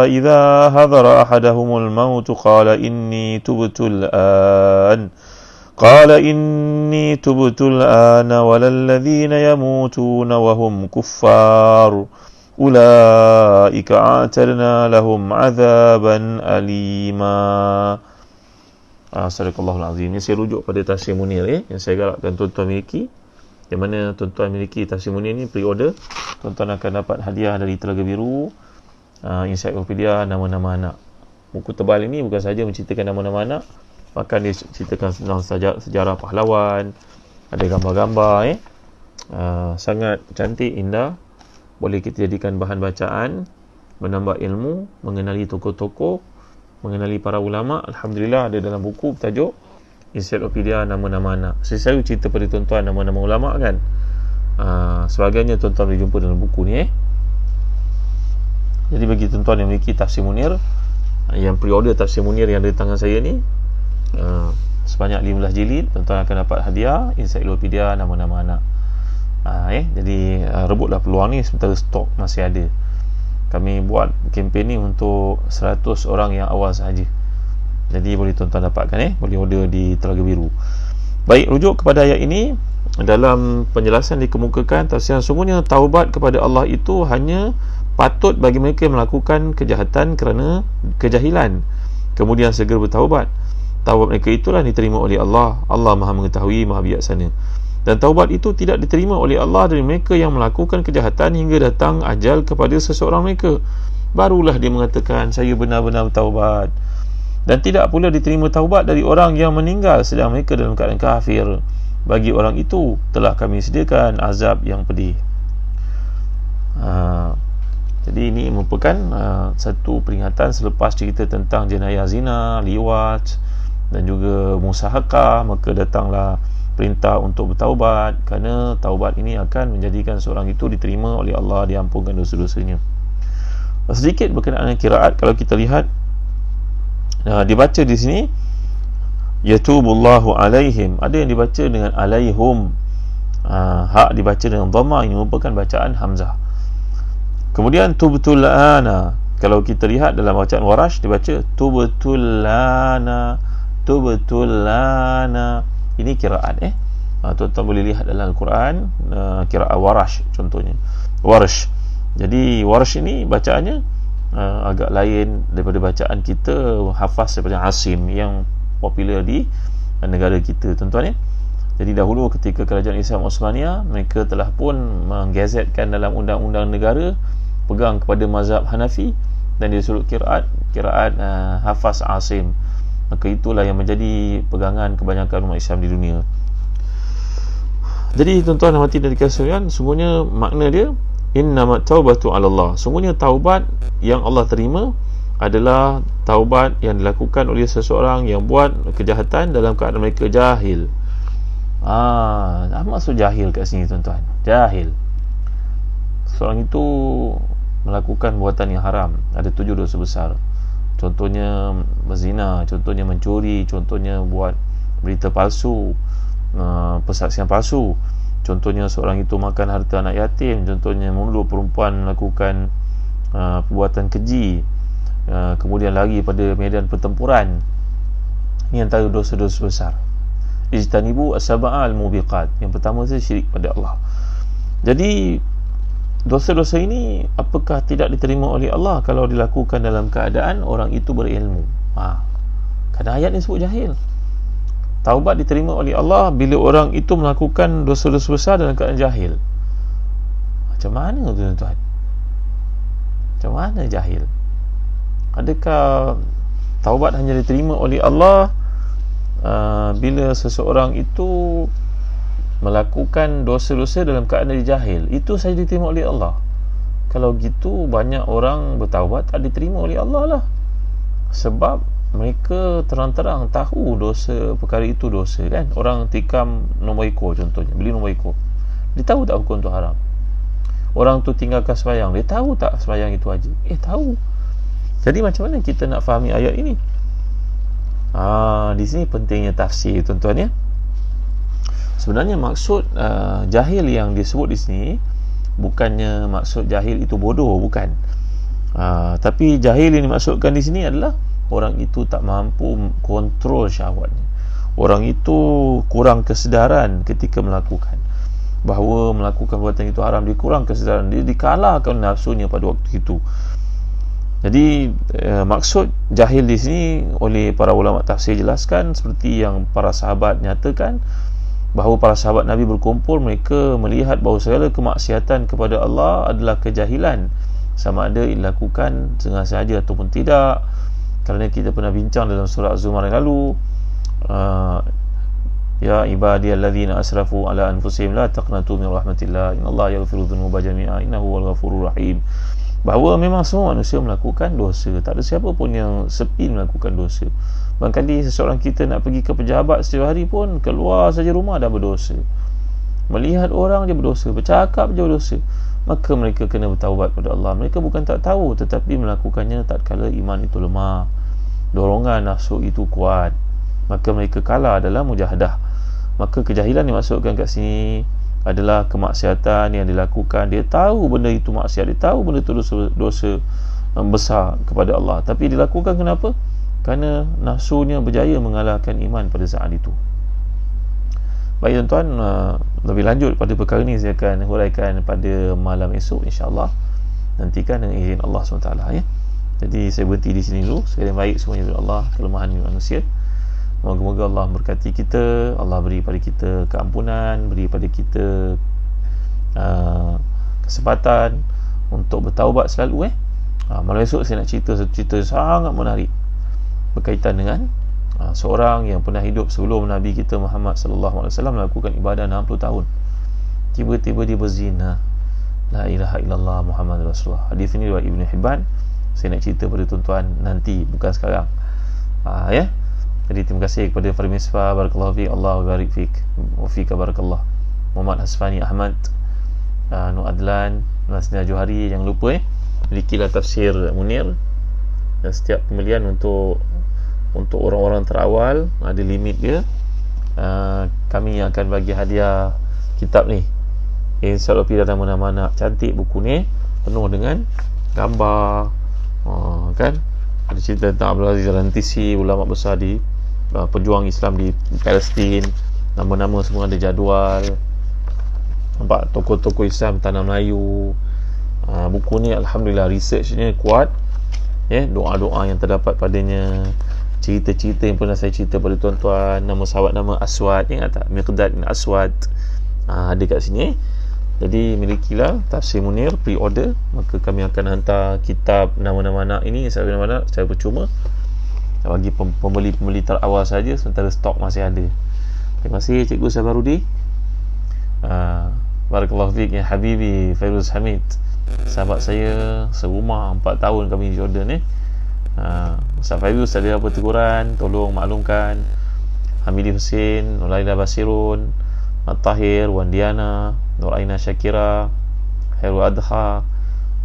إذا حضر أحدهم الموت قال إني تبت الآن ولا الذين يموتون وهم كفار أولئك أعتدنا لهم عذابا أليما. Sadaqallahul Azim. Ini saya rujuk pada Tafsir Munir yang saya galakkan tuan-tuan miliki. Yang mana tuan-tuan miliki Tafsir Munir ni pre-order, tuan-tuan akan dapat hadiah dari Telaga Biru, Encyclopedia Nama-Nama Anak. Buku tebal ini bukan sahaja menceritakan nama-nama anak, bahkan dia ceritakan tentang sejarah pahlawan, ada gambar-gambar sangat cantik, indah. Boleh kita jadikan bahan bacaan, menambah ilmu, mengenali tokoh-tokoh, mengenali para ulama. Alhamdulillah ada dalam buku bertajuk Encyclopedia Nama-Nama Anak. Saya selalu cerita pada tuan-tuan nama-nama ulama kan. Sebagainya tuan-tuan boleh jumpa dalam buku ni. Jadi bagi tuan-tuan yang memiliki Tafsir Munir, yang pre-order Tafsir Munir yang ada di tangan saya ni, sebanyak 15 jilid, tuan-tuan akan dapat hadiah Encyclopedia Nama-Nama Anak. Jadi rebutlah peluang ni sementara stok masih ada. Kami buat kempen ni untuk 100 orang yang awal sahaja. Jadi boleh tuan-tuan dapatkan, boleh order di Telaga Biru. Baik, rujuk kepada ayat ini, dalam penjelasan dikemukakan tafsiran sungguhnya taubat kepada Allah itu hanya patut bagi mereka yang melakukan kejahatan kerana kejahilan, kemudian segera bertaubat. Taubat mereka itulah diterima oleh Allah. Allah Maha mengetahui, Maha bijaksana. Dan taubat itu tidak diterima oleh Allah dari mereka yang melakukan kejahatan hingga datang ajal kepada seseorang mereka, barulah dia mengatakan saya benar-benar bertaubat. Dan tidak pula diterima taubat dari orang yang meninggal sedang mereka dalam keadaan kafir. Bagi orang itu telah kami sediakan azab yang pedih. Jadi ini merupakan satu peringatan selepas cerita tentang jenayah zina, liwat dan juga musahakah, maka datanglah perintah untuk bertaubat, kerana taubat ini akan menjadikan seorang itu diterima oleh Allah, diampunkan dosa-dosanya. Sedikit berkenaan dengan qiraat, kalau kita lihat dibaca di sini yatubullahu alaihim, ada yang dibaca dengan alaihum, hak dibaca dengan dhamma, ini merupakan bacaan hamzah. Kemudian tubtul ana, kalau kita lihat dalam bacaan Warash dibaca tubtul lana, ini qiraat tuan-tuan boleh lihat dalam Al-Quran, qiraat Warash contohnya, Warash. Jadi Warash ini bacaannya agak lain daripada bacaan kita hafaz daripada Asim yang popular di negara kita, tuan-tuan. Jadi dahulu ketika kerajaan Islam Osmania, mereka telah pun menggazetkan dalam undang-undang negara pegang kepada mazhab Hanafi, dan dia suruh qiraat hafaz Asim. Maka itulah yang menjadi pegangan kebanyakan umat Islam di dunia. Jadi tuan-tuan dan hadirin dan dikasihi, sungguhnya makna dia innamat taubatu 'ala Allah. Sungguhnya taubat yang Allah terima adalah taubat yang dilakukan oleh seseorang yang buat kejahatan dalam keadaan mereka jahil. Apa maksud jahil kat sini, tuan-tuan? Jahil, seorang itu melakukan perbuatan yang haram, ada 7 dosa besar. Contohnya berzina, contohnya mencuri, contohnya buat berita palsu, persaksian palsu, contohnya seorang itu makan harta anak yatim, contohnya menuduh perempuan melakukan perbuatan keji, kemudian lari pada medan pertempuran. Ini antara dosa-dosa besar. ijtanibu as-sab'al mubiqat. Yang pertama saya syirik pada Allah. Jadi dosa-dosa ini apakah tidak diterima oleh Allah kalau dilakukan dalam keadaan orang itu berilmu? Kadang ayat ni sebut jahil. Taubat diterima oleh Allah bila orang itu melakukan dosa-dosa besar dalam keadaan jahil. Macam mana tuan-tuan? Macam mana jahil? Adakah taubat hanya diterima oleh Allah bila seseorang itu melakukan dosa-dosa dalam keadaan dia jahil? Itu saja diterima oleh Allah. Kalau gitu banyak orang bertaubat tak diterima oleh Allah lah. Sebab mereka terang-terang tahu dosa, perkara itu dosa kan. Orang tikam nombor ekor contohnya, beli nombor ekor, dia tahu tak hukum tu haram. Orang tu tinggalkan sembahyang, dia tahu tak sembahyang itu wajib? Tahu. Jadi macam mana kita nak fahami ayat ini? Di sini pentingnya tafsir tuan-tuan ya. Sebenarnya maksud jahil yang disebut di sini bukannya maksud jahil itu bodoh, bukan. Tapi jahil yang dimaksudkan di sini adalah orang itu tak mampu kontrol syahwatnya. Orang itu kurang kesedaran ketika melakukan, bahawa melakukan perbuatan itu haram. Dia kurang kesedaran, dia dikalahkan nafsunya pada waktu itu. Jadi maksud jahil di sini oleh para ulama tafsir jelaskan seperti yang para sahabat nyatakan, bahawa para sahabat Nabi berkumpul, mereka melihat bahawa segala kemaksiatan kepada Allah adalah kejahilan, sama ada dilakukan dengan sengaja ataupun tidak. Kerana kita pernah bincang dalam surah Az-Zumar yang lalu, ya ibadiyalladzina asrafu ala anfusihim la taqnatu min rahmatillah innallaha yaghfiru dzunuba jami'a innahu huwal ghafurur rahim. Bahawa memang semua manusia melakukan dosa, tak ada siapa pun yang sepi melakukan dosa. Barangkali seseorang kita nak pergi ke pejabat setiap hari pun, keluar saja rumah dah berdosa, melihat orang dia berdosa, bercakap dia berdosa. Maka mereka kena bertaubat pada Allah. Mereka bukan tak tahu, tetapi melakukannya tatkala iman itu lemah, dorongan nafsu itu kuat, maka mereka kalah dalam mujahadah. Maka kejahilan dimaksudkan kat sini adalah kemaksiatan yang dilakukan. Dia tahu benda itu maksiat, dia tahu benda itu dosa besar kepada Allah, tapi dilakukan kenapa? Kerana nafsunya berjaya mengalahkan iman pada saat itu. Baik tuan-tuan, lebih lanjut pada perkara ini saya akan huraikan pada malam esok insya-Allah. Nantikan dengan izin Allah SWT ya. Jadi saya berhenti di sini dulu. Segala yang baik semuanya dari Allah, kelemahan manusia. Moga-moga Allah berkati kita, Allah beri pada kita keampunan, beri pada kita kesempatan untuk bertaubat selalu malam esok saya nak cerita satu cerita sangat menarik berkaitan dengan seorang yang pernah hidup sebelum Nabi kita Muhammad sallallahu alaihi wasallam melakukan ibadah 60 tahun. Tiba-tiba dia berzina. La ilaha illallah Muhammad Rasulullah. Hadis ini riwayat Ibn Hibban. Saya nak cerita pada tuan-tuan nanti, bukan sekarang. Ya. Jadi terima kasih kepada Farid Misbah, barakallahu fiik, Allah barik fiik, wa fiika barakallah. Muhammad Hasfani Ahmad, Nur Adlan, Nasnia Johari, jangan lupa milikilah tafsir Munir. Dan setiap pembelian untuk orang-orang terawal ada limit dia. Kami akan bagi hadiah kitab ni, Ensiklopedia Nama-Nama Anak. Cantik buku ni, penuh dengan gambar, kan, ada cerita tentang Abdul Aziz Rantisi, ulama besar di pejuang Islam di Palestin. Nama-nama semua ada jadual, nampak tokoh-tokoh Islam tanah Melayu. Buku ni alhamdulillah researchnya kuat ya, doa-doa yang terdapat padanya, cerita-cerita yang pernah saya cerita pada tuan-tuan. Nama sahabat nama Aswad, ingat tak? Miqdad bin Aswad, ada kat sini. Jadi milikilah tafsir Munir, pre-order. Maka kami akan hantar kitab Nama-Nama Anak ini secara percuma bagi pembeli-pembeli terawal saja, sementara stok masih ada. Terima kasih Cikgu Sabarudi. Barakallahu fiik ya Habibi Fairuz Hamid, sahabat saya serumah 4 tahun kami di Jordan Ustaz Fairuz, ada apa teguran tolong maklumkan. Hamidi Hussein, Nuraida Basirun, Mat Tahir, Wan Diana, Nur Aina Syakira, Khairul Adha,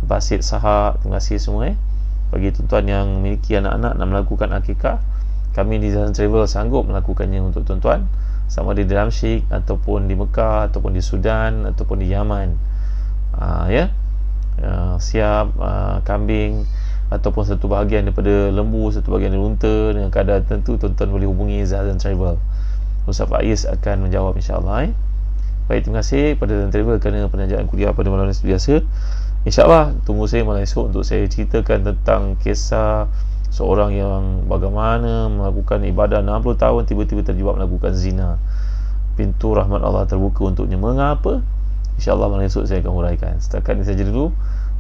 Basit Saha. Terima kasih semua bagi tuan-tuan yang memiliki anak-anak nak melakukan akikah, kami di Zahzan Travel sanggup melakukannya untuk tuan-tuan, sama ada di Damsyik ataupun di Mekah ataupun di Sudan ataupun di Yaman. Siap kambing ataupun satu bahagian daripada lembu, satu bahagian daripada unta dengan kadar tertentu, tuan-tuan boleh hubungi Zahzan Travel. Ustaz Faiz akan menjawab insya-Allah. Baik, terima kasih kepada Tuan Trevor kerana penajaan kuliah pada malam ini biasa. InsyaAllah tunggu saya malam esok untuk saya ceritakan tentang kisah seorang yang bagaimana melakukan ibadah 60 tahun tiba-tiba terjebak melakukan zina. Pintu rahmat Allah terbuka untuknya. Mengapa? InsyaAllah malam esok saya akan huraikan. Setakat ini saja dulu.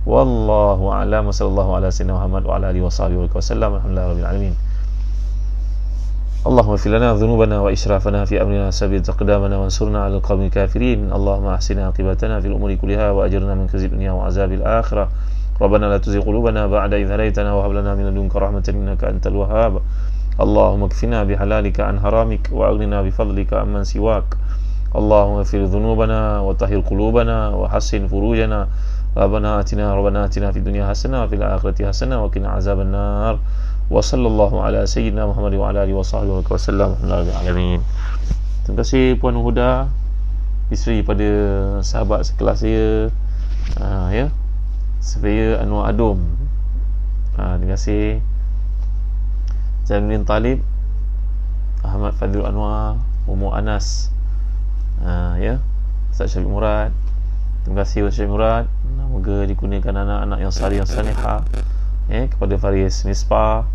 Wallahu a'lam wa sallallahu ala sayyidina Muhammad wa ala alihi wa sahbihi wa sallam. Alhamdulillah rabbil alamin. اللهم اغفر لنا ذنوبنا وإسرافنا في أمرنا ثبت أقدامنا وانصرنا على القوم الكافرين اللهم أحسن عاقبتنا في الأمور كلها وأجرنا من خزي الدنيا وعذاب الآخرة ربنا لا تزغ قلوبنا بعد إذ هديتنا وهب لنا من لدنك رحمة إنك أنت الوهاب اللهم اكفنا بحلالك عن حرامك وأغننا بفضلك عمن سواك اللهم اغفر ذنوبنا وطهر قلوبنا وحسن فروجنا ربنا آتنا في الدنيا حسنة وفي الآخرة حسنة وقنا عذاب النار وصلى الله على سيدنا محمد وعلى آله وصحبه وسلم. Alhamdulillah. Terima kasih Puan Huda, isteri pada sahabat sekelas saya, ya, Surveyor Anwar Adom. Terima kasih Jamiluddin Talib, Ahmad Fadil Anwar, Umar Anas, ya, Ustaz Syafiq Murad. Terima kasih Ustaz Syafiq Murad. Semoga dikurniakan anak-anak yang salih yang salihah. Kepada Faris Misbah,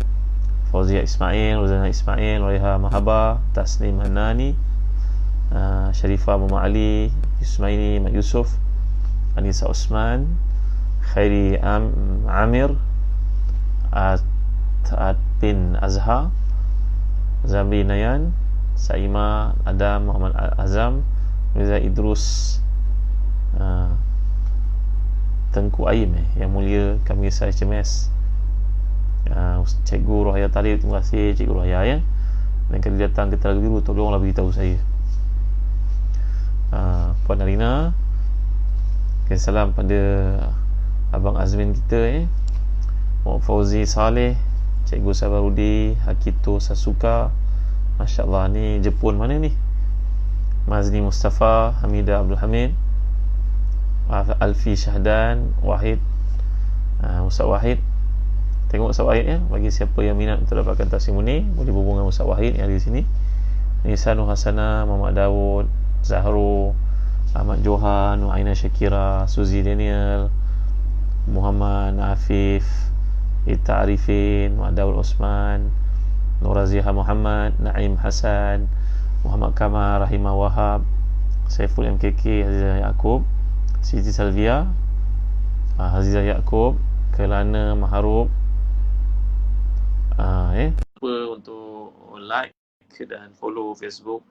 Fauzia Ismail, Rozana Ismail, Raiha Mahaba, Tasnim Hanani, Sharifah Muhammad Ali, Ismaili Mak Yusuf, Anissa Osman, Khairi Amir, Taat bin Azhar, Zamri Nayan, Saima Adam, Muhammad Azam, Mirza Idrus, Tengku Aim, Yang Mulia Kami Saya HMS, Cikgu Rohaya Talib. Terima kasih Cikgu Rohaya, ya. Dan kali datang ke Telaga Biru, tolonglah beritahu saya. Puan Arina, salam pada Abang Azmin kita, Muhammad Fauzi Saleh, Cikgu Sabarudi, Hakito Sasuka. Masya Allah, ni Jepun mana ni? Mazni Mustafa, Hamidah Abdul Hamid, Alfi Syahdan, Wahid, Ustaz Wahid. Tengok Ustaz Wahid, ya. Bagi siapa yang minat untuk dapatkan testimoni, boleh berhubung dengan Ustaz Wahid yang ada di sini. Nisa Nur Hasanah, Muhammad Daud, Zahro, Ahmad Johan, Aina Syakira, Suzy Daniel, Muhammad Afif, Ita Arifin, Muhammad Daud Osman, Nur Aziha Muhammad, Naim Hasan, Muhammad Kamal, Rahimah Wahab, Saiful MKK, Azizah Yaakob, Siti Salvia, Azizah Yaakob, Kelana Maharub, untuk like dan follow Facebook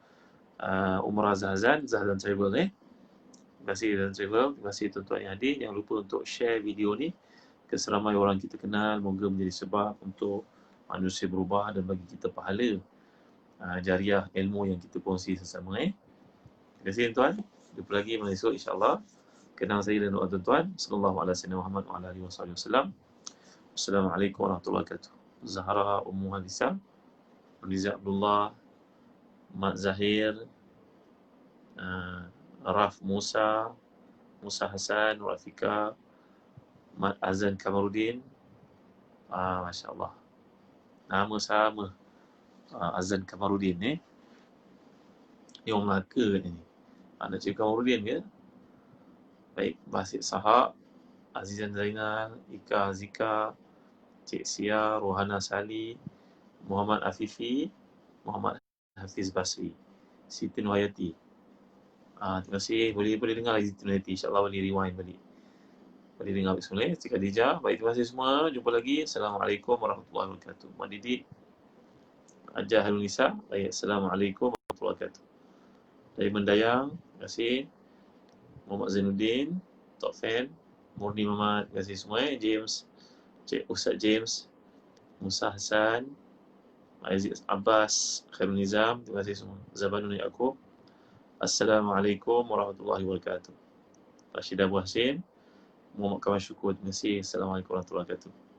Umrah Zahzan Travel. Terima kasih Zahzan Travel. Terima kasih tuan-tuan yang hadir. Jangan lupa untuk share video ni ke seramai orang kita kenal. Moga menjadi sebab untuk manusia berubah dan bagi kita pahala jariah ilmu yang kita kongsi sesama. Terima kasih tuan-tuan. Jumpa lagi malam esok insya-Allah. Kenal saya dan doa tuan-tuan. Sallallahu alaihi wasallam Muhammad wa alihi wasallam. Assalamualaikum warahmatullahi wabarakatuh. Zahra Ummu Hadisa, Riza Abdullah, Mat Zahir, Raf Musa, Musa Hasan, Rafika, Mat Azan Kamarudin. Masya Allah, nama sama, Azan Kamarudin ni. Ni orang Melaka ni. Anak Cik Kamarudin ke? Baik, Basit Sahab, Azizan Zainal, Ika Zika, Cik Sia, Rohana Sali, Muhammad Afifi, Muhammad Hafiz Basri, Siti Nuhayati. Terima kasih. Boleh dengar lagi Siti Nuhayati. InsyaAllah boleh rewind balik. Boleh dengar balik semula. Cik Khadijah. Baik, terima kasih semua. Jumpa lagi. Assalamualaikum warahmatullahi wabarakatuh. Mak Didik, Ajah Halul Nisa. Baik, Assalamualaikum warahmatullahi wabarakatuh. Dari Mendayang, terima kasih. Muhammad Zainuddin, Tok Fan, Murni Muhammad, terima kasih semua. James, Cik Ustaz James, Musa Hassan, Aziz Abbas, Khairul Nizam, terima kasih semua. Zabanun Yaakob. Assalamualaikum warahmatullahi wabarakatuh. Rashidah Abu Hasin, Muhammad Kamal Syukur, terima kasih. Assalamualaikum warahmatullahi wabarakatuh.